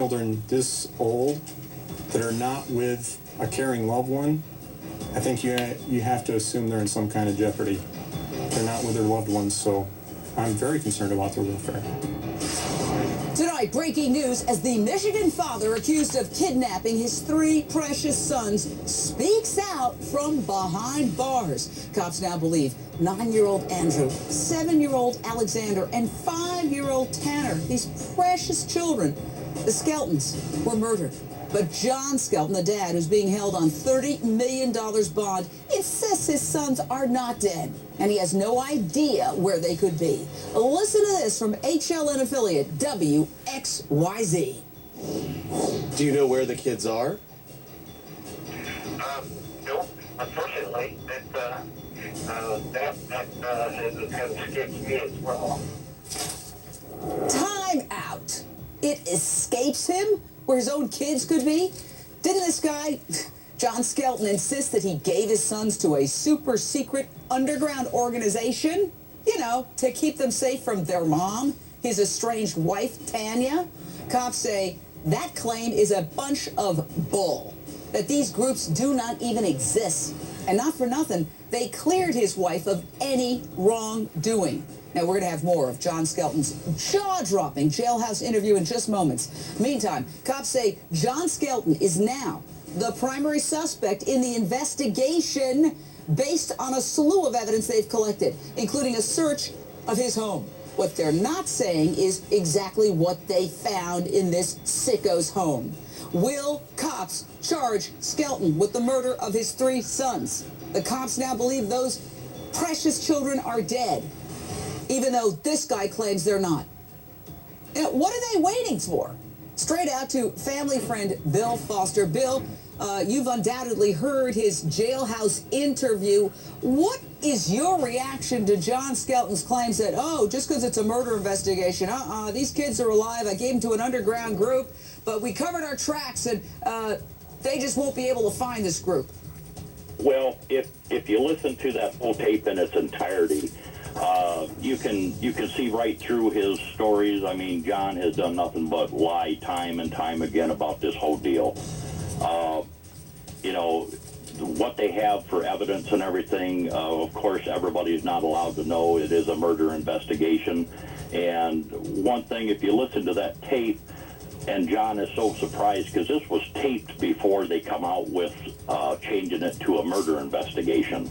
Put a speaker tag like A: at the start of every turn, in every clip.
A: children this old that are not with a caring loved one, I think you have to assume they're in some kind of jeopardy. They're not with their loved ones, so I'm very concerned about their welfare.
B: Tonight, breaking news as the Michigan father accused of kidnapping his 3 precious sons speaks out from behind bars. Cops now believe 9-year-old Andrew, 7-year-old Alexander, and 5-year-old Tanner, these precious children, the Skeltons, were murdered. But John Skelton, the dad, who's being held on $30 million bond, insists his sons are not dead, and he has no idea where they could be. Listen to this from HLN affiliate WXYZ.
C: Do you know where the kids are?
D: No, unfortunately, that has escaped me as well.
B: Time out. It escapes him where his own kids could be? Didn't this guy, John Skelton, insist that he gave his sons to a super secret underground organization? You know, to keep them safe from their mom, his estranged wife, Tanya? Cops say that claim is a bunch of bull, that these groups do not even exist. And not for nothing, they cleared his wife of any wrongdoing. Now, we're going to have more of John Skelton's jaw-dropping jailhouse interview in just moments. Meantime, cops say John Skelton is now the primary suspect in the investigation based on a slew of evidence they've collected, including a search of his home. What they're not saying is exactly what they found in this sicko's home. Will cops charge Skelton with the murder of his 3 sons? The cops now believe those precious children are dead, even though this guy claims they're not. You know, what are they waiting for? Straight out to family friend Bill Foster. Bill, you've undoubtedly heard his jailhouse interview. What is your reaction to John Skelton's claims that, oh, just because it's a murder investigation, these kids are alive, I gave them to an underground group, but we covered our tracks and they just won't be able to find this group?
E: Well, if you listen to that whole tape in its entirety, you can see right through his stories. I mean, John has done nothing but lie time and time again about this whole deal. You know, what they have for evidence and everything, of course, everybody's not allowed to know. It is a murder investigation. And one thing, if you listen to that tape, and John is so surprised because this was taped before they come out with changing it to a murder investigation.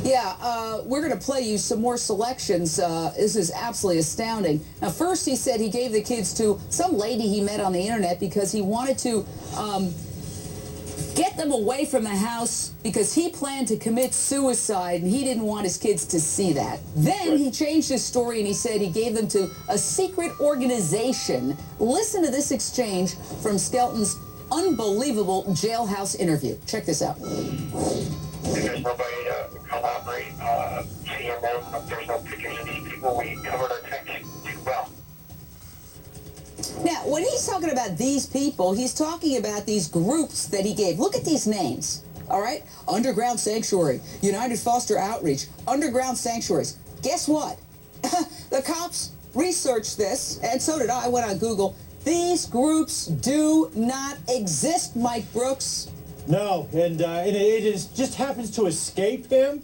B: Yeah, we're going to play you some more selections. This is absolutely astounding. Now, first he said he gave the kids to some lady he met on the internet because he wanted to get them away from the house because he planned to commit suicide and he didn't want his kids to see that. Then he changed his story and he said he gave them to a secret organization. Listen to this exchange from Skelton's unbelievable jailhouse interview. Check this out.
D: There's nobody to collaborate, CNN, there's no pictures of these people. We covered our tracks too well.
B: Now, when he's talking about these people, he's talking about these groups that he gave. Look at these names, all right? Underground Sanctuary, United Foster Outreach, Underground Sanctuaries. Guess what? The cops researched this, and so did I. Went on Google. These groups do not exist, Mike Brooks.
F: No, and it just happens to escape him.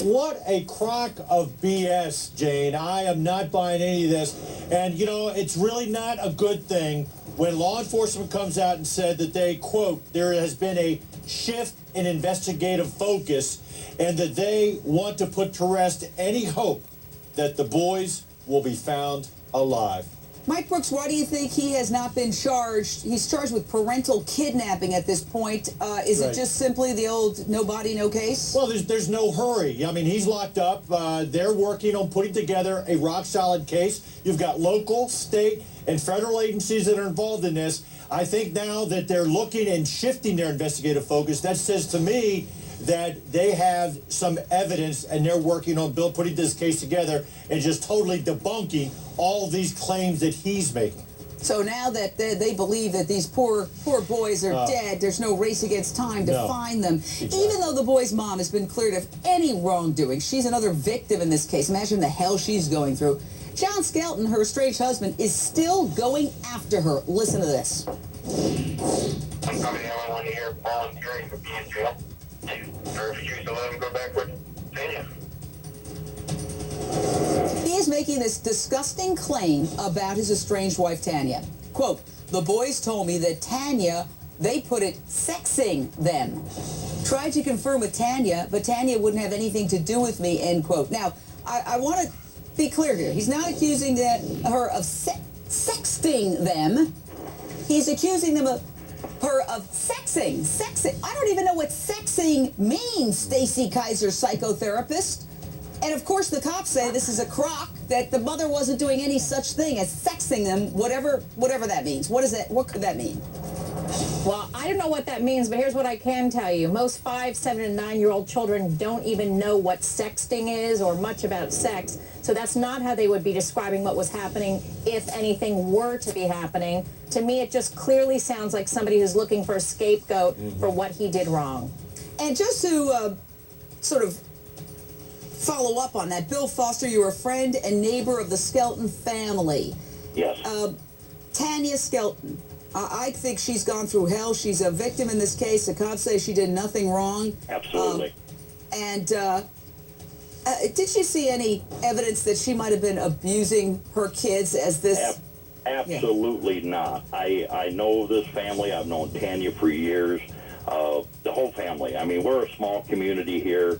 F: What a crock of BS, Jane. I am not buying any of this. And, you know, it's really not a good thing when law enforcement comes out and said that they, quote, there has been a shift in investigative focus and that they want to put to rest any hope that the boys will be found alive.
B: Mike Brooks, why do you think he has not been charged? He's charged with parental kidnapping at this point. Is it just simply the old no body, no case?
F: Well, there's no hurry. I mean, he's locked up. They're working on putting together a rock-solid case. You've got local, state, and federal agencies that are involved in this. I think now that they're looking and shifting their investigative focus, that says to me that they have some evidence and they're working on putting this case together and just totally debunking all these claims that he's making.
B: So now that they believe that these poor boys are dead, there's no race against time to find them. Exactly. Even though the boy's mom has been cleared of any wrongdoing, she's another victim in this case. Imagine the hell she's going through. John Skelton, her estranged husband, is still going after her. Listen to this.
D: I'm probably the only one here volunteering to be in jail. I refuse to let him go back with Tanya.
B: He is making this disgusting claim about his estranged wife, Tanya. Quote, the boys told me that Tanya, they put it, sexing them. Tried to confirm with Tanya, but Tanya wouldn't have anything to do with me, end quote. Now, I want to be clear here. He's not accusing her of sexting them. He's accusing them of her of sexing. Sexing. I don't even know what sexing means, Stacy Kaiser, psychotherapist. And of course, the cops say this is a crock, that the mother wasn't doing any such thing as sexing them, whatever that means. What is that? What could that mean?
G: Well, I don't know what that means, but here's what I can tell you. Most 5, 7, and 9-year-old children don't even know what sexting is or much about sex. So that's not how they would be describing what was happening if anything were to be happening. To me, it just clearly sounds like somebody who's looking for a scapegoat for what he did wrong.
B: And just to sort of follow up on that, Bill Foster, you're a friend and neighbor of the Skelton family.
E: Yes.
B: Tanya Skelton. I think she's gone through hell. She's a victim in this case. The cops say she did nothing wrong.
E: Absolutely.
B: Did you see any evidence that she might have been abusing her kids as this?
E: Absolutely not. I know this family. I've known Tanya for years. The whole family. I mean, we're a small community here.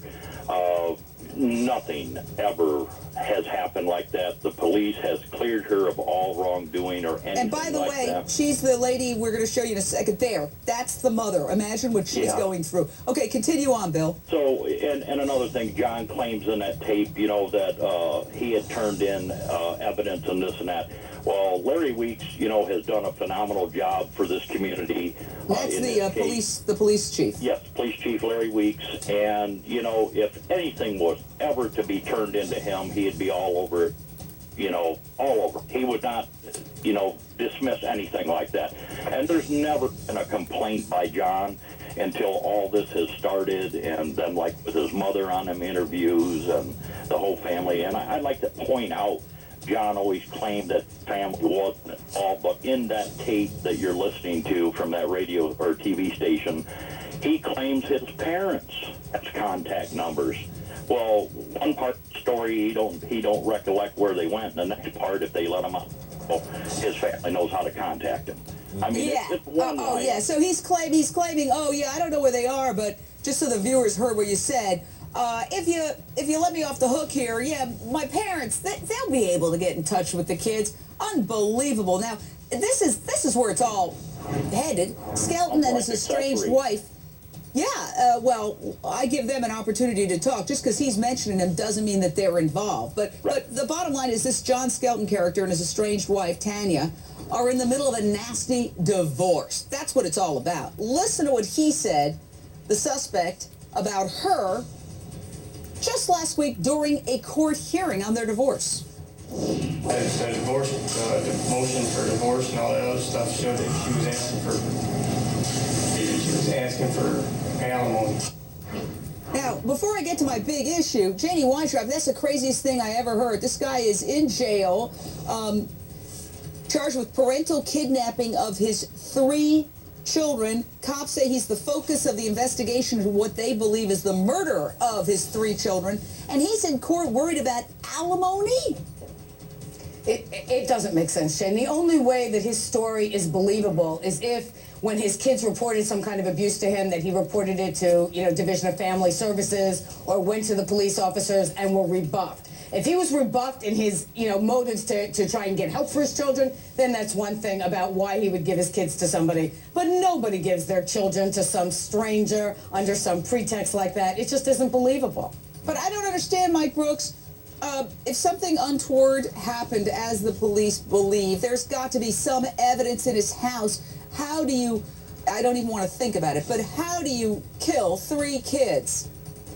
E: Nothing ever has happened like that. The police has cleared her of all wrongdoing or anything.
B: And by the
E: like
B: way,
E: that.
B: she's the lady we're going to show you in a second. There, that's the mother. Imagine what she's going through. Okay, continue on, Bill.
E: So, and another thing, John claims in that tape, you know, that he had turned in evidence and this and that. Well, Larry Weeks, you know, has done a phenomenal job for this community.
B: That's the police chief.
E: Yes, Police Chief Larry Weeks. And, you know, if anything was ever to be turned into him, he'd be all over it, you know, all over. He would not, you know, dismiss anything like that. And there's never been a complaint by John until all this has started, and then like with his mother on them interviews and the whole family. And I'd like to point out, John always claimed that family wasn't involved, but in that tape that you're listening to from that radio or TV station, he claims his parents has contact numbers. Well, one part of the story, he don't recollect where they went, and the next part, if they let him out, well, his family knows how to contact him. I mean, it's one line.
B: Yeah. So he's claiming. Oh, yeah. I don't know where they are, but just so the viewers heard what you said. If you let me off the hook here, yeah, my parents, they'll be able to get in touch with the kids. Unbelievable. Now, this is where it's all headed. Skelton and his estranged wife. Yeah, well, I give them an opportunity to talk. Just because he's mentioning them doesn't mean that they're involved. But the bottom line is this John Skelton character and his estranged wife, Tanya, are in the middle of a nasty divorce. That's what it's all about. Listen to what he said, the suspect, about her just last week during a court hearing on their divorce.
H: The divorce, the motion for divorce and all that other stuff showed that she was asking for alimony.
B: Now, before I get to my big issue, Janie Weintraub, that's the craziest thing I ever heard. This guy is in jail, charged with parental kidnapping of his 3 children. Cops say he's the focus of the investigation into what they believe is the murder of his 3 children. And he's in court worried about alimony?
I: It doesn't make sense, Shane. The only way that his story is believable is if, when his kids reported some kind of abuse to him, that he reported it to, Division of Family Services or went to the police officers and were rebuffed. If he was rebuffed in his, motives to try and get help for his children, then that's one thing about why he would give his kids to somebody. But nobody gives their children to some stranger under some pretext like that. It just isn't believable.
B: But I don't understand, Mike Brooks. If something untoward happened, as the police believe, there's got to be some evidence in his house. How do you, I don't even want to think about it, but how do you kill 3 kids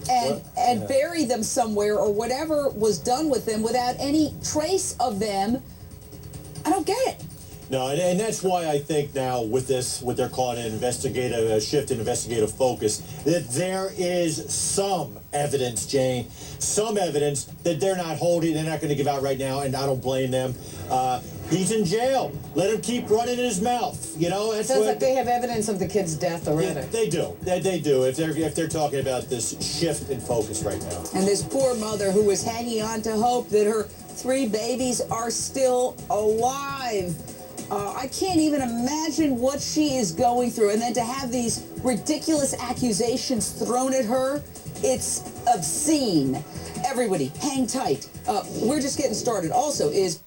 B: and bury them somewhere or whatever was done with them without any trace of them? I don't get it.
F: No, and that's why I think now with this, what they're calling an investigative shift in investigative focus, that there is some evidence, Jane, some evidence that they're not holding, they're not going to give out right now, and I don't blame them. He's in jail. Let him keep running his mouth. You know, that's
I: Sounds like they have evidence of the kid's death already.
F: Yeah, they do. They do. If they're talking about this shift in focus right now.
B: And this poor mother who was hanging on to hope that her 3 babies are still alive. I can't even imagine what she is going through. And then to have these ridiculous accusations thrown at her, it's obscene. Everybody, hang tight. We're just getting started. Also is...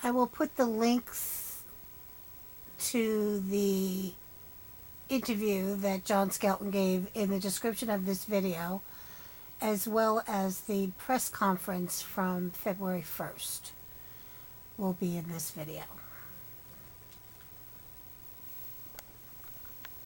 J: I will put the links to the interview that John Skelton gave in the description of this video, as well as the press conference from February 1st will be in this video.